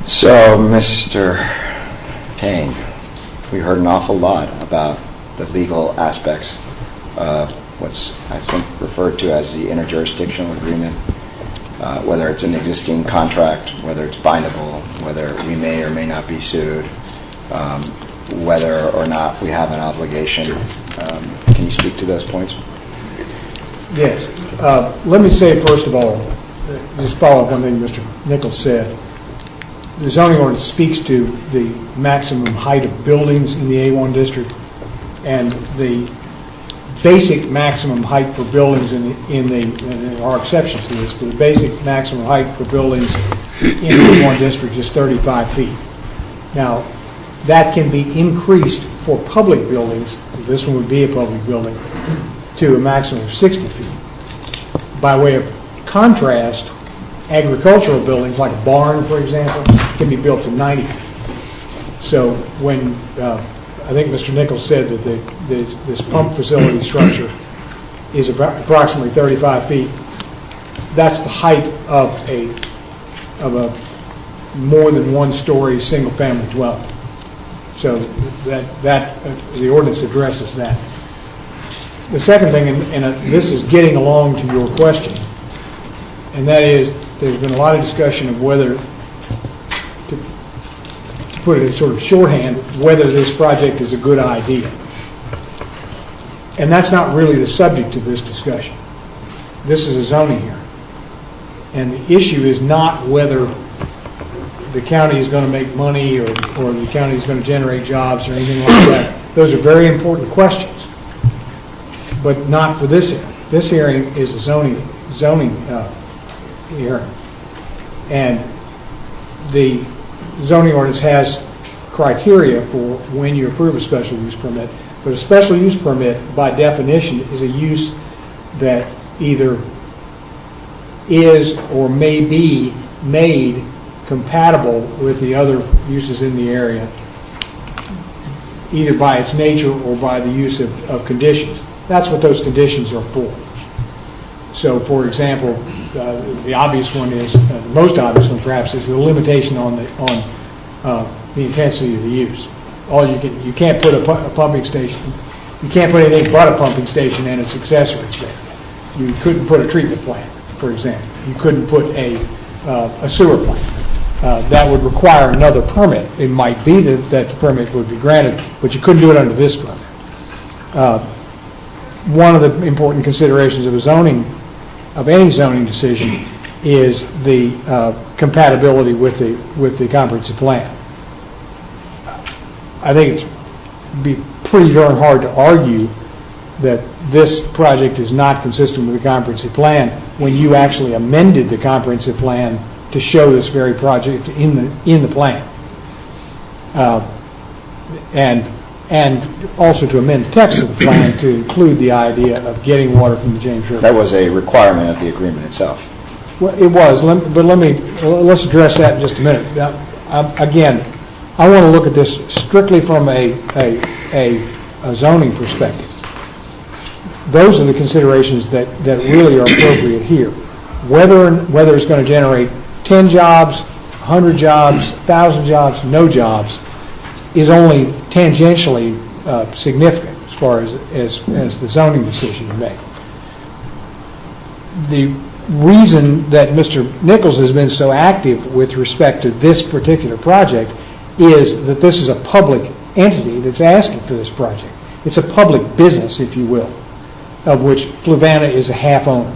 So, Mr. Payne, we heard an awful lot about the legal aspects of what's, I think, referred to as the interjurisdictional agreement, whether it's an existing contract, whether it's bindable, whether we may or may not be sued, whether or not we have an obligation. Can you speak to those points? Yes. Let me say, first of all, just follow up on something Mr. Nichols said. The zoning ordinance speaks to the maximum height of buildings in the A1 district, and the basic maximum height for buildings there are exceptions to this, but the basic maximum height for buildings in the A1 district is 35 feet. Now, that can be increased for public buildings, this one would be a public building, to a maximum of 60 feet. By way of contrast, agricultural buildings, like a barn, for example, can be built to 90 feet. So when, I think Mr. Nichols said that this pump facility structure is approximately 35 feet, that's the height of a more than one-story single-family dwelling. So the ordinance addresses that. The second thing, and this is getting along to your question, and that is there's been a lot of discussion of whether, to put it in sort of shorthand, whether this project is a good idea. And that's not really the subject of this discussion. This is a zoning hearing. And the issue is not whether the county is going to make money or the county is going to generate jobs or anything like that. Those are very important questions, but not for this hearing. This hearing is a zoning hearing. And the zoning ordinance has criteria for when you approve a special use permit, but a special use permit, by definition, is a use that either is or may be made compatible with the other uses in the area, either by its nature or by the use of conditions. That's what those conditions are for. So, for example, the obvious one is, the most obvious one perhaps, is the limitation on the intensity of the use. You can't put a pumping station, you can't put anything but a pumping station and its accessories there. You couldn't put a treatment plant, for example. You couldn't put a sewer plant. That would require another permit. It might be that the permit would be granted, but you couldn't do it under this permit. One of the important considerations of any zoning decision is the compatibility with the comprehensive plan. I think it'd be pretty darn hard to argue that this project is not consistent with the comprehensive plan when you actually amended the comprehensive plan to show this very project in the plan, and also to amend the text of the plan to include the idea of getting water from the James River. That was a requirement of the agreement itself. Well, it was, but let's address that in just a minute. Again, I want to look at this strictly from a zoning perspective. Those are the considerations that really are appropriate here. Whether it's going to generate 10 jobs, 100 jobs, 1,000 jobs, no jobs, is only tangentially significant as far as the zoning decision you make. The reason that Mr. Nichols has been so active with respect to this particular project is that this is a public entity that's asking for this project. It's a public business, if you will, of which Fluvanna is a half owner.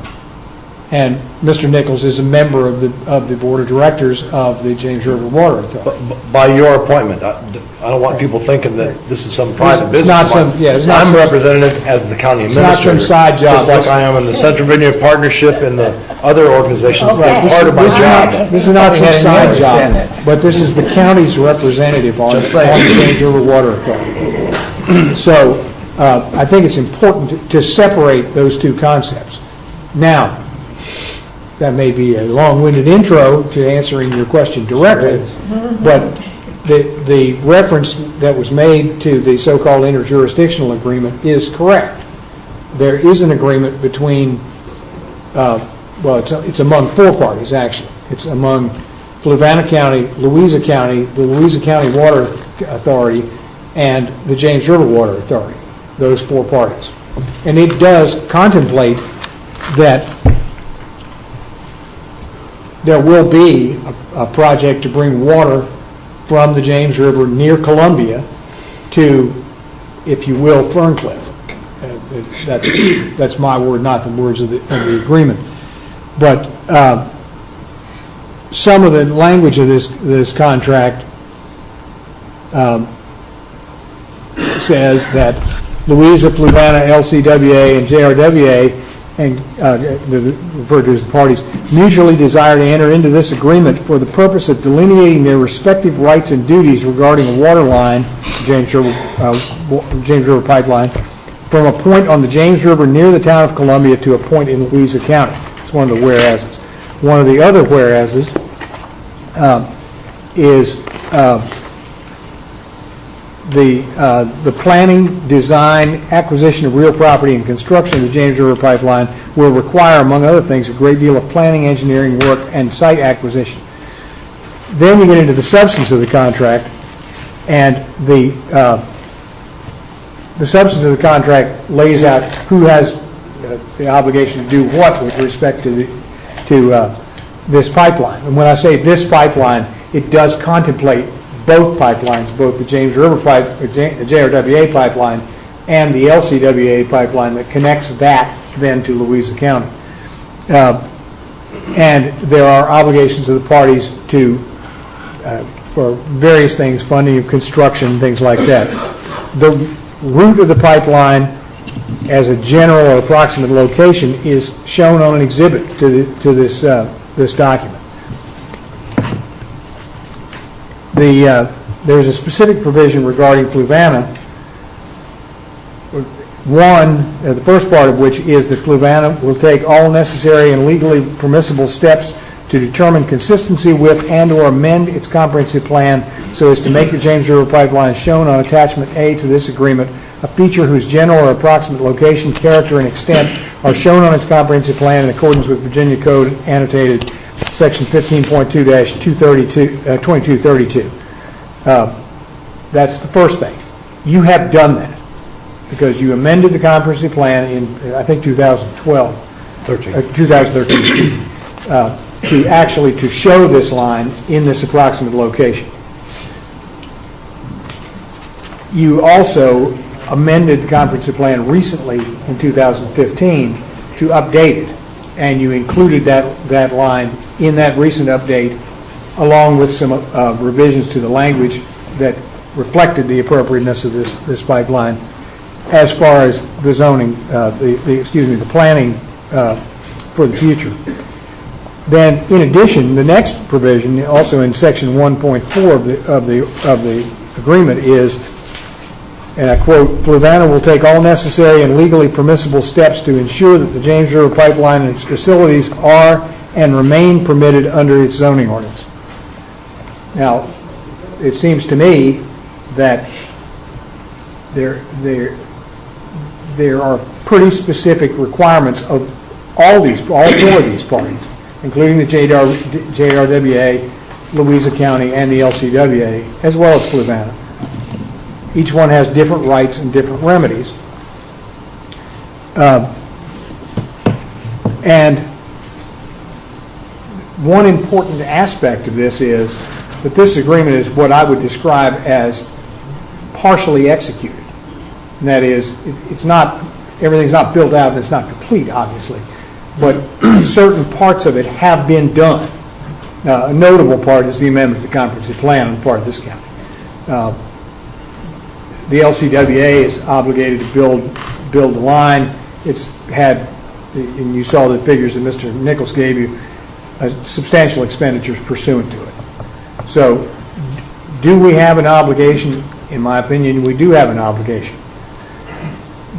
And Mr. Nichols is a member of the board of directors of the James River Water Authority. By your appointment, I don't want people thinking that this is some private business. I'm representative as the county administrator. It's not some side job. Just like I am in the Central Virginia Partnership and the other organizations. Right. It's part of my job. This is not some side job, but this is the county's representative on the James River Water Authority. So I think it's important to separate those two concepts. Now, that may be a long-winded intro to answering your question directly, but the reference that was made to the so-called interjurisdictional agreement is correct. There is an agreement between, well, it's among four parties, actually. It's among Fluvanna County, Louisa County, the Louisa County Water Authority, and the James River Water Authority, those four parties. And it does contemplate that there will be a project to bring water from the James River near Columbia to, if you will, Ferncliff. That's my word, not the words of the agreement. But some of the language of this contract says that Louisa, Fluvanna, LCWA, and JRWA, and referred to as the parties, mutually desire to enter into this agreement for the purpose of delineating their respective rights and duties regarding a water line, James River pipeline, from a point on the James River near the town of Columbia to a point in Louisa County. It's one of the whereases. One of the other whereases is the planning, design, acquisition of real property, and construction of the James River pipeline will require, among other things, a great deal of planning, engineering work, and site acquisition. Then you get into the substance of the contract, and the substance of the contract lays out who has the obligation to do what with respect to this pipeline. And when I say this pipeline, it does contemplate both pipelines, both the James River JRWA pipeline and the LCWA pipeline that connects that then to Louisa County. And there are obligations of the parties to, for various things, funding of construction, things like that. The route of the pipeline as a general or approximate location is shown on an exhibit to this document. There's a specific provision regarding Fluvanna, the first part of which is that Fluvanna will take all necessary and legally permissible steps to determine consistency with and or amend its comprehensive plan so as to make the James River pipeline shown on attachment A to this agreement a feature whose general or approximate location, character, and extent are shown on its comprehensive plan in accordance with Virginia Code annotated section 15.2-2232. That's the first thing. You have done that because you amended the comprehensive plan in, I think, 2013, to actually to show this line in this approximate location. You also amended the comprehensive plan recently in 2015 to update it, and you included that line in that recent update along with some revisions to the language that reflected the appropriateness of this pipeline as far as the zoning, the planning for the future. Then, in addition, the next provision, also in section 1.4 of the agreement, is, and I quote, "Fluvanna will take all necessary and legally permissible steps to ensure that the James River pipeline and its facilities are and remain permitted under its zoning ordinance." Now, it seems to me that there are pretty specific requirements of all four of these parties, including the JRWA, Louisa County, and the LCWA, as well as Fluvanna. Each one has different rights and different remedies. And one important aspect of this is that this agreement is what I would describe as partially executed. And that is, everything's not built out and it's not complete, obviously, but certain parts of it have been done. A notable part is the amendment to the comprehensive plan on the part of this county. The LCWA is obligated to build the line. It's had, and you saw the figures that Mr. Nichols gave you, substantial expenditures pursuant to it. So, do we have an obligation? In my opinion, we do have an obligation.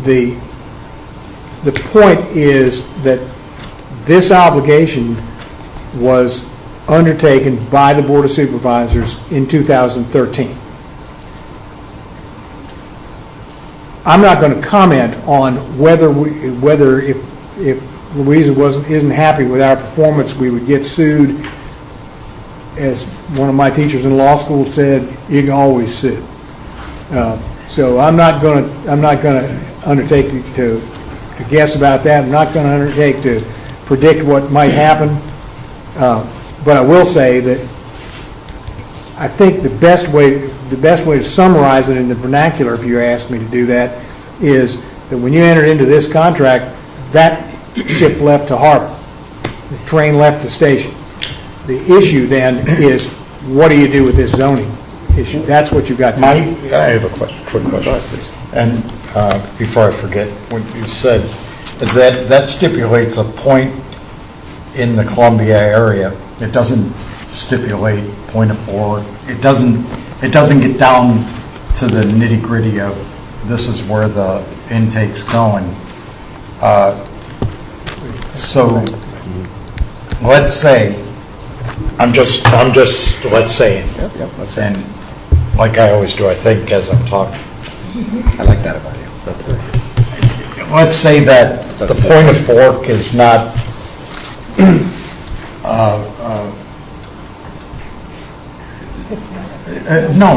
The point is that this obligation was undertaken by the Board of Supervisors in 2013. I'm not going to comment on whether if Louisa isn't happy with our performance, we would get sued. as one of my teachers in law school said, you can always sue. So I'm not going to undertake to guess about that. I'm not going to undertake to predict what might happen. But I will say that I think the best way to summarize it in the vernacular, if you ask me to do that, is that when you entered into this contract, that ship left to harbor. The train left the station. The issue then is, what do you do with this zoning issue? That's what you've got to do. I have a quick question, please. And before I forget, what you said, that stipulates a point in the Columbia area. It doesn't stipulate point of fork. It doesn't get down to the nitty gritty of this is where the intake's going. So let's say, I'm just let's say, and like I always do, I think as I'm talking. I like that about you. That's it. Let's say that the point of fork is not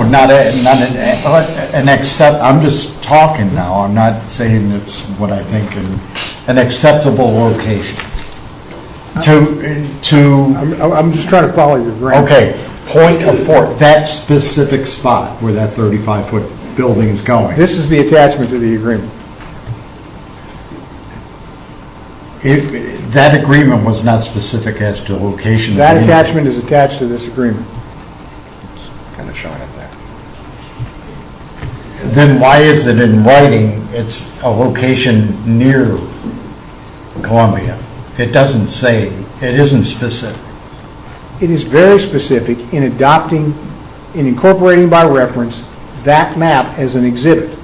not an accept. I'm just talking now. I'm not saying it's what I think an acceptable location. I'm just trying to follow your grammar. Okay, point of fork, that specific spot where that 35-foot building is going. This is the attachment to the agreement. That agreement was not specific as to location. That attachment is attached to this agreement. It's kind of showing it there. Then why is it in writing, it's a location near Columbia? It doesn't say, it isn't specific. It is very specific in incorporating by reference that map as an exhibit.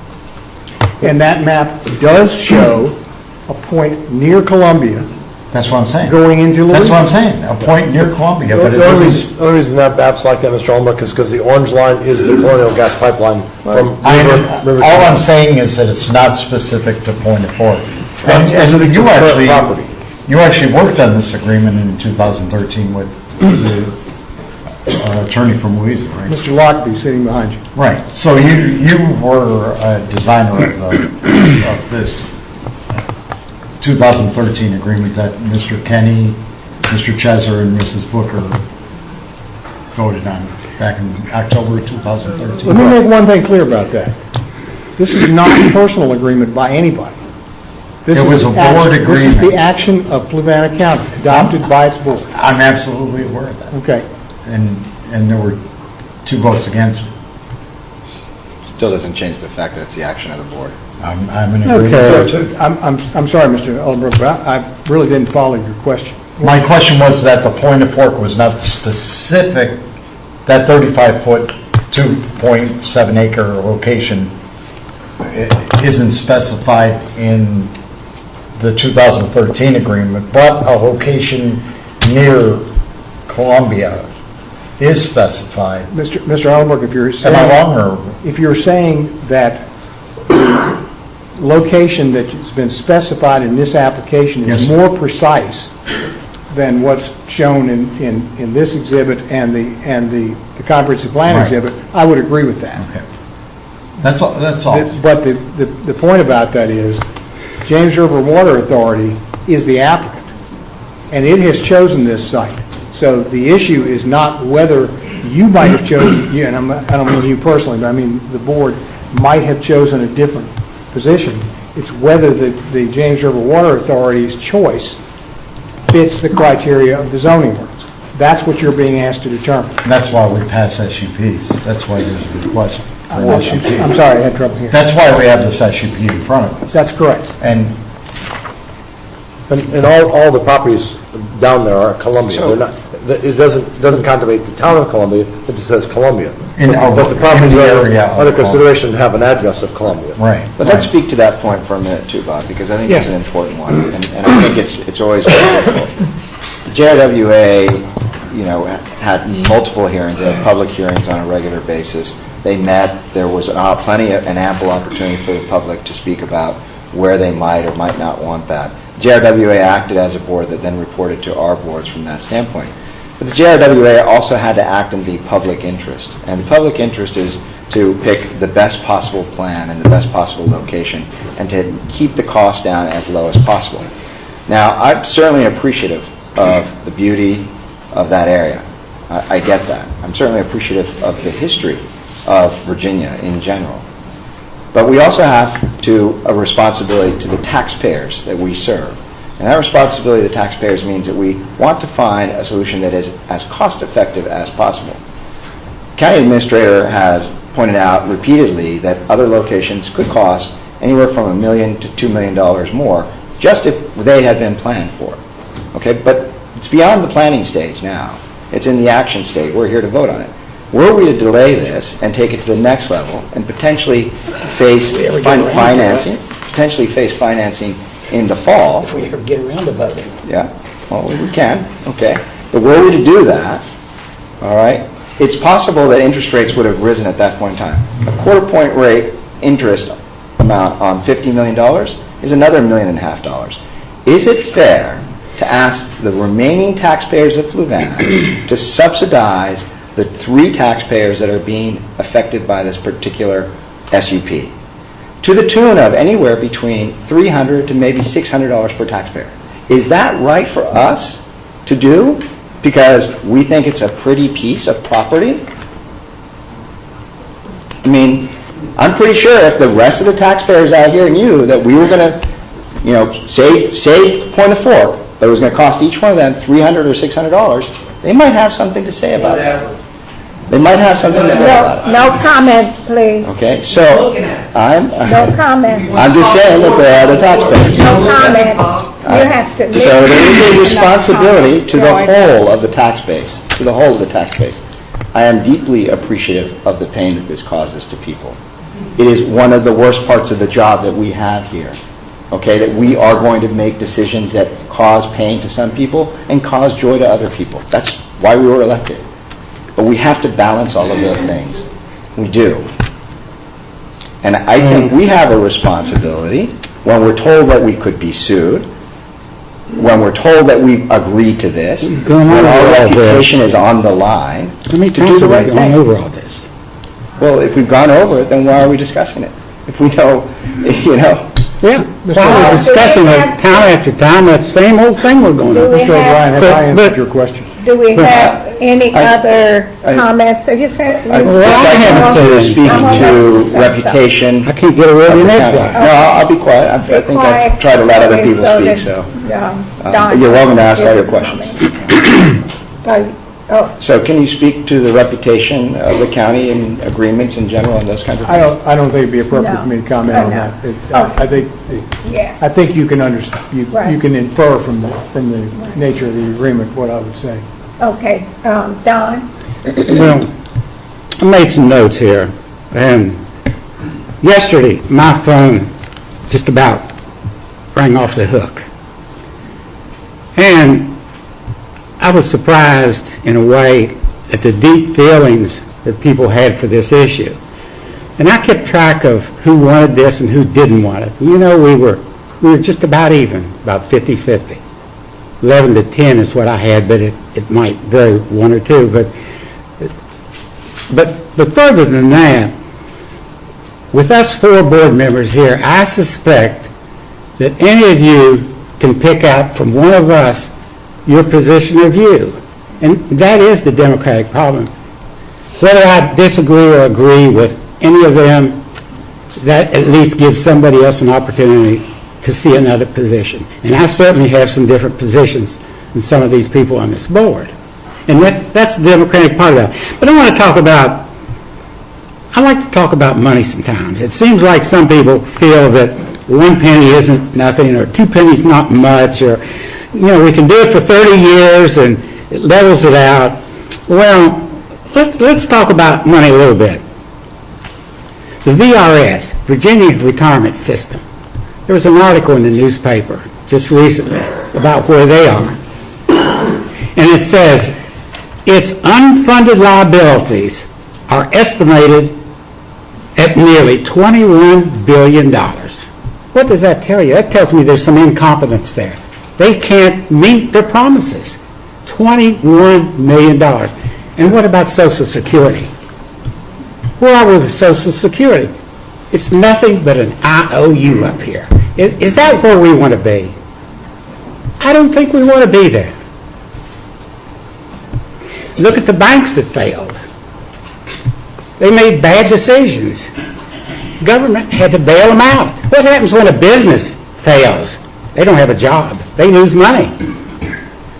And that map does show a point near Columbia That's what I'm saying. going into Louisa. That's what I'm saying, a point near Columbia, but it The doesn't. only reason that map's like that, Mr. Olmert, is because the orange line is the Colonial Gas Pipeline from River. All I'm saying is that it's not specific to point of fork. It's not specific to the current property. You actually worked on this agreement in 2013 with the attorney from Louisa, right? Mr. Lockby sitting behind you. Right. So you were a designer of this 2013 agreement that Mr. Kenny, Mr. Cheser, and Mrs. Booker voted on back in October of 2013. Let me make one thing clear about that. This is not a personal agreement by anybody. It was a board agreement. This is the action of Fluvanna County, adopted by its board. I'm absolutely aware of that. Okay. And there were 2 votes against it. Still doesn't change the fact that it's the action of the board. I'm in agreement with that too. I'm sorry, Mr. Ellenbrook, but I really didn't follow your question. My question was that the point of fork was not the specific, that 35-foot, 2.7 acre location isn't specified in the 2013 agreement, but a location near Columbia is specified. Mr. Ellenbrook, if you're saying... Am I wrong, or? If you're saying that the location that's been specified in this application is Yes, more precise than what's shown in this exhibit and the comprehensive plan Right. exhibit, I would agree with that. Okay. That's all. But the point about that is, James River Water Authority is the applicant, and it has chosen this site. So the issue is not whether you might have chosen, and I don't mean you personally, but I mean the board might have chosen a different position. It's whether the James River Water Authority's choice fits the criteria of the zoning ordinance. That's what you're being asked to determine. And that's why we pass SUPs. That's why there's a request for an SUP. I'm sorry, I had trouble here. That's why we have this SUP in front of us. That's correct. And And all the properties down there are Columbia. They're not, it doesn't contemplate the town of Columbia, it just says Columbia. But the properties in the are area of under Columbia. consideration have an address of Columbia. right. But let's speak to that point for a minute too, Bob, because I think it's an important one, and I think it's always very difficult. The JRWA, had multiple hearings, they had public hearings on a regular basis. They met, there was an ample opportunity for the public to speak about where they might or might not want that. JRWA acted as a board that then reported to our boards from that standpoint. But the JRWA also had to act in the public interest. And the public interest is to pick the best possible plan and the best possible location and to keep the cost down as low as possible. Now, I'm certainly appreciative of the beauty of that area. I get that. I'm certainly appreciative of the history of Virginia in general. But we also have a responsibility to the taxpayers that we serve. And that responsibility to the taxpayers means that we want to find a solution that is as cost-effective as possible. The county administrator has pointed out repeatedly that other locations could cost anywhere from $1 million to $2 million more just if they had been planned for. Okay, but it's beyond the planning stage now. It's in the action stage. We're here to vote on it. Were we to delay this and take it to the next level and potentially face financing in the fall? If we ever get around to voting. Yeah, well, we can, okay. But were we to do that, all right, it's possible that interest rates would have risen at that point in time. A quarter-point rate interest amount on $50 million is another $1.5 million. Is it fair to ask the remaining taxpayers of Fluvanna to subsidize the 3 taxpayers that are being affected by this particular SUP to the tune of anywhere between $300 to maybe $600 per taxpayer? Is that right for us to do because we think it's a pretty piece of property? I mean, I'm pretty sure if the rest of the taxpayers out here knew that we were going to, save Point of Fork, that it was going to cost each one of them $300 or $600, they might have something to say about it. They might have something to say about it. No comments, please. Okay, so No comments. I'm just saying that there are the taxpayers. No comments. You have to. So there is a responsibility to the whole of the tax base, to the whole of the tax base. I am deeply appreciative of the pain that this causes to people. It is one of the worst parts of the job that we have here, okay, that we are going to make decisions that cause pain to some people and cause joy to other people. That's why we were elected. But we have to balance all of those things. We do. And I think we have a responsibility when we're told that we could be sued, when we're told that we've agreed to this, when our reputation is on the line, to do the right thing. Over all this. Well, if we've gone over it, then why are we discussing it? If we know, Yeah, while we're discussing it time after time, that same old thing we're going Do to. we Mr. O'Brien, have I But- answered your question? Do we have any other comments? Have you said? I'd Well, just I like haven't to said speak anything. to reputation. I can't get a word in edgewise. No, I'll be quiet. I think I've tried to let other people speak, so. You're welcome to ask all your questions. So can you speak to the reputation of the county and agreements in general and those kinds of things? I don't think it'd be appropriate for me to comment on No. that. I think you can Right. you can infer from the nature of the agreement what I would say. Okay, Don? Well, I made some notes here, and yesterday, my phone just about rang off the hook. And I was surprised, in a way, at the deep feelings that people had for this issue. And I kept track of who wanted this and who didn't want it. You know, we were just about even, about 50-50. 11 to 10 is what I had, but it might vary 1 or 2. But further than that, with us 4 board members here, I suspect that any of you can pick out from one of us your position of view. And that is the democratic problem. Whether I disagree or agree with any of them, that at least gives somebody else an opportunity to see another position. And I certainly have some different positions than some of these people on this board. And that's the democratic part of that. But I like to talk about money sometimes. It seems like some people feel that 1 penny isn't nothing, or 2 pennies not much, or, we can do it for 30 years and it levels it out. Well, let's talk about money a little bit. The VRS, Virginia Retirement System. There was an article in the newspaper just recently about where they are. And it says, its unfunded liabilities are estimated at nearly $21 billion. What does that tell you? That tells me there's some incompetence there. They can't meet their promises. $21 million. And what about Social Security? Where are we with Social Security? It's nothing but an IOU up here. Is that where we want to be? I don't think we want to be there. Look at the banks that failed. They made bad decisions. Government had to bail them out. What happens when a business fails? They don't have a job. They lose money.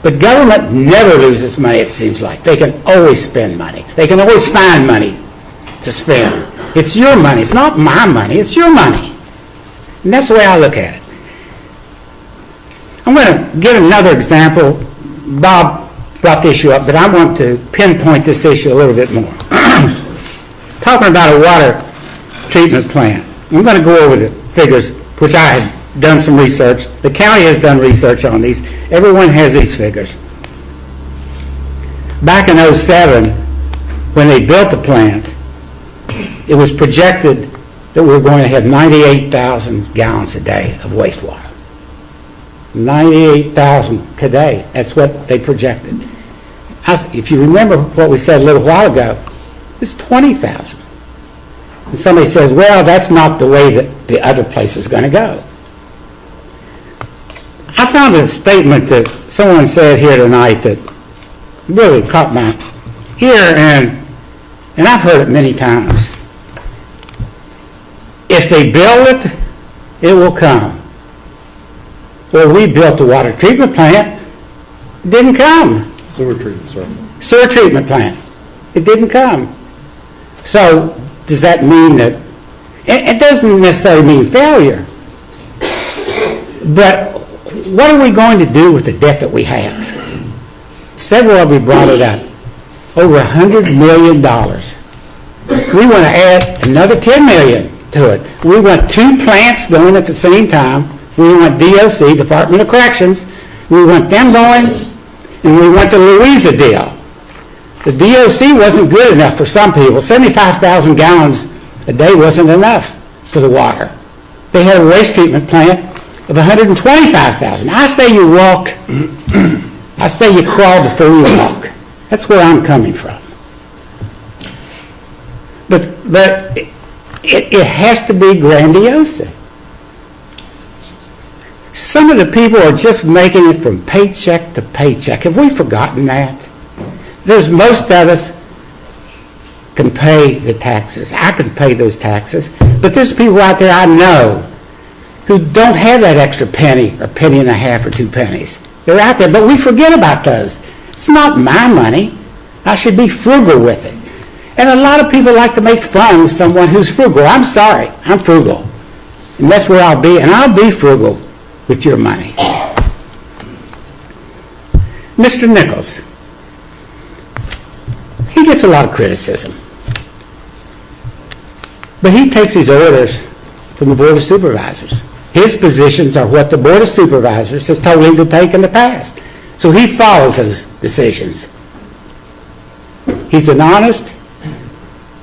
But government never loses money, it seems like. They can always spend money. They can always find money to spend. It's your money. It's not my money. It's your money. And that's the way I look at it. I'm going to give another example. Bob brought the issue up, but I want to pinpoint this issue a little bit more. Talking about a water treatment plant. I'm going to go over the figures, which I had done some research. The county has done research on these. Everyone has these figures. Back in '07, when they built the plant, it was projected that we were going to have 98,000 gallons a day of wastewater. 98,000 today. That's what they projected. If you remember what we said a little while ago, it's 20,000. And somebody says, well, that's not the way that the other place is going to go. I found a statement that someone said here tonight that really caught my ear, and I've heard it many times. If they build it, it will come. Well, we built the water treatment plant. It didn't come. Sewer treatment, sir. Sewer treatment plant. It didn't come. So does that mean that, it doesn't necessarily mean failure, but what are we going to do with the debt that we have? Several of you brought it up. Over $100 million. We want to add another $10 million to it. We want 2 plants going at the same time. We want DOC, Department of Corrections. We want them going, and we want the Louisa deal. The DOC wasn't good enough for some people. 75,000 gallons a day wasn't enough for the water. They had a waste treatment plant of 125,000. I say you walk, I say you crawl before you walk. That's where I'm coming from. But it has to be grandiose. Some of the people are just making it from paycheck to paycheck. Have we forgotten that? There's most of us can pay the taxes. I can pay those taxes. But there's people out there I know who don't have that extra penny or penny and a half or 2 pennies. They're out there, but we forget about those. It's not my money. I should be frugal with it. And a lot of people like to make fun of someone who's frugal. I'm sorry, I'm frugal. And that's where I'll be, and I'll be frugal with your money. Mr. Nichols, he gets a lot of criticism. But he takes his orders from the Board of Supervisors. His positions are what the Board of Supervisors has told him to take in the past. So he follows those decisions. He's an honest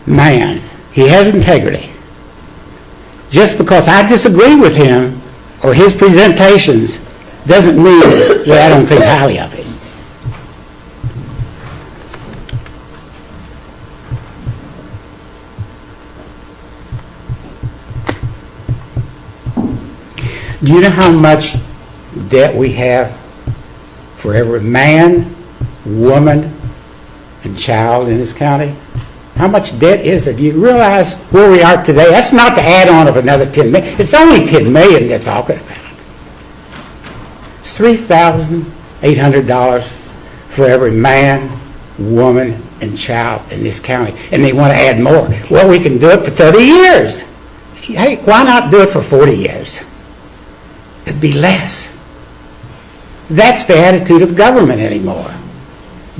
man. He has integrity. Just because I disagree with him or his presentations doesn't mean that I don't think highly of him. Do you know how much debt we have for every man, woman, and child in this county? How much debt is there? Do you realize where we are today? That's not the add-on of another $10 million. It's only $10 million they're talking about. It's $3,800 for every man, woman, and child in this county. And they want to add more. Well, we can do it for 30 years. Hey, why not do it for 40 years? It'd be less. That's the attitude of government anymore.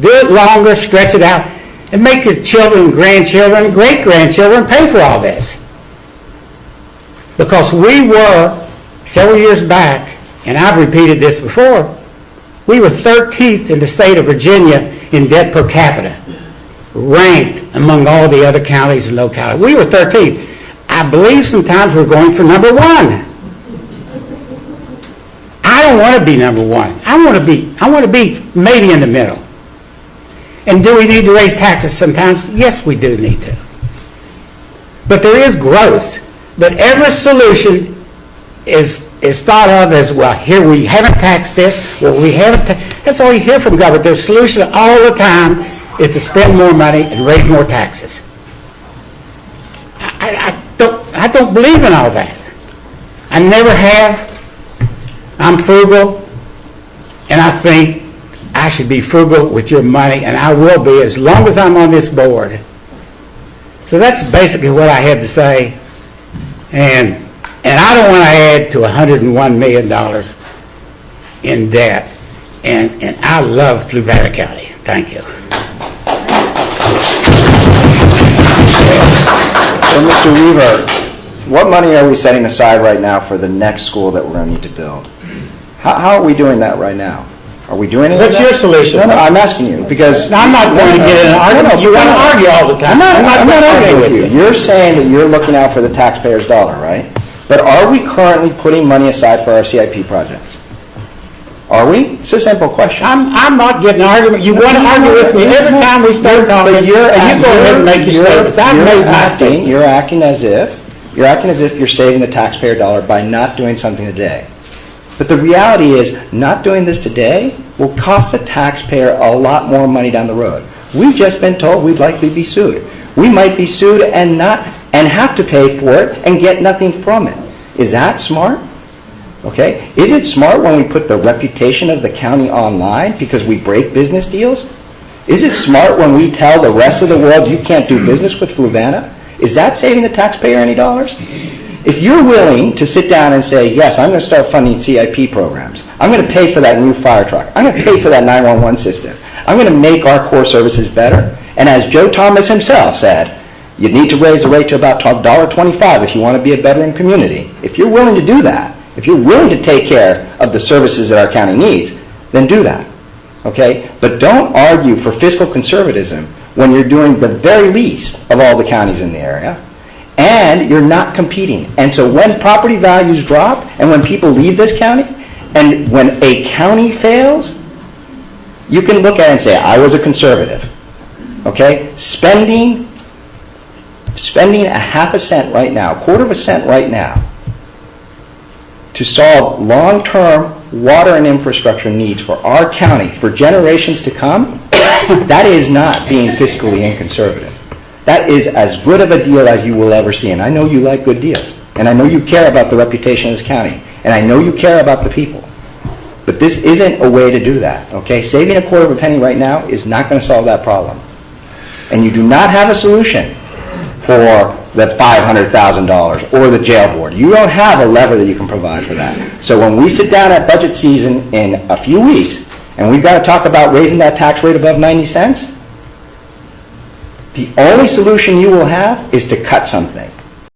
Do it longer, stretch it out, and make your children, grandchildren, and great-grandchildren pay for all this. Because we were, several years back, and I've repeated this before, we were 13th in the state of Virginia in debt per capita, ranked among all the other counties and localities. We were 13th. I believe sometimes we're going for number 1. I don't want to be number one. I want to be maybe in the middle. And do we need to raise taxes sometimes? Yes, we do need to. But there is growth. But every solution is thought of as, well, here we haven't taxed this, well, we haven't, that's all you hear from government. Their solution all the time is to spend more money and raise more taxes. I don't believe in all that. I never have. I'm frugal, and I think I should be frugal with your money, and I will be as long as I'm on this board. So that's basically what I had to say, and I don't want to add to $101 million in debt, and I love Fluvanna County. Thank you. So, Mr. Weaver, what money are we setting aside right now for the next school that we're going to need to build? How are we doing that right now? Are we doing it? What's your solution? No, I'm asking you, because... I'm not going to get in an argument. You want to argue all the time. I'm not arguing with you. You're saying that you're looking out for the taxpayer's dollar, right? But are we currently putting money aside for our CIP projects? Are we? It's a simple question. I'm not getting an argument. You want to argue with me every time we start talking, and you go ahead and make your statements. I've made my statement. You're acting as if you're saving the taxpayer dollar by not doing something today. But the reality is, not doing this today will cost the taxpayer a lot more money down the road. We've just been told we'd likely be sued. We might be sued and have to pay for it and get nothing from it. Is that smart? Okay? Is it smart when we put the reputation of the county online because we break business deals? Is it smart when we tell the rest of the world you can't do business with Fluvanna? Is that saving the taxpayer any dollars? If you're willing to sit down and say, yes, I'm going to start funding CIP programs, I'm going to pay for that new fire truck, I'm going to pay for that 911 system, I'm going to make our core services better, and as Joe Thomas himself said, you need to raise the rate to about $1.25 if you want to be a veteran community. If you're willing to do that, if you're willing to take care of the services that our county needs, then do that. Okay? But don't argue for fiscal conservatism when you're doing the very least of all the counties in the area, and you're not competing. And so when property values drop, and when people leave this county, and when a county fails, you can look at it and say, I was a conservative. Okay? Spending a half a cent right now, a quarter of a cent right now, to solve long-term water and infrastructure needs for our county for generations to come, that is not being fiscally inconservative. That is as good of a deal as you will ever see. And I know you like good deals. And I know you care about the reputation of this county. And I know you care about the people. But this isn't a way to do that. Okay? Saving a quarter of a penny right now is not going to solve that problem. And you do not have a solution for the $500,000 or the jail board. You don't have a lever that you can provide for that. So when we sit down at budget season in a few weeks, and we've got to talk about raising that tax rate above 90 cents, the only solution you will have is to cut something.